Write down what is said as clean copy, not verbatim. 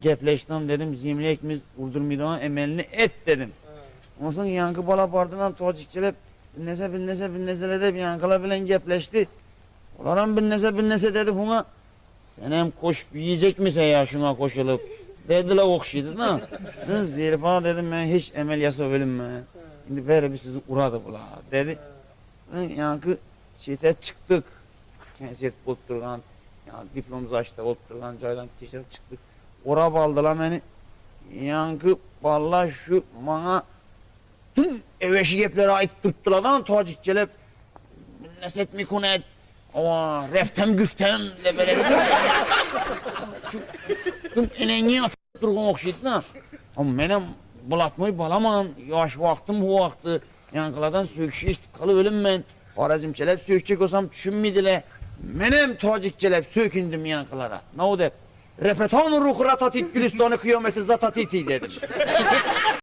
Gepleştim dedim, zimliyekimiz vurdurmaydan emelini et dedim. Ondan sonra yankı bala bardılan tocikçelep bilnese de bir yankıla bilen gepleşti. Olaram bilnese dedi buna. Sen hem koşup yiyecek misin ya şuna koşulup? Dediler okşuydu da. Sen zirfa dedim ben hiç emel yasa ölüm ben. Şimdi böyle bir sizi uradı bula dedi. Yankı çete çıktık. Kensiyet oturgan, yani diplomuz açtı oturgan caydan çete çıktık. Ora baldılar beni. Yankı vallahi şu bana tüm eveşi geplere ait tuttulardan tacikçelep neset mikunet ama reftem güftem de böyle şu tüm enengi atıp durgun okşaydı da ama benim bulatmayı balaman yaş vaktim bu vakti yankılardan söküşü işte kalıverim ben Harazimçelep sökecek olsam düşünmediler benim tacikçelep sökündüm yankılara ne o de repetan ruh ratatit gülistanı kıyameti zatatiti dedim.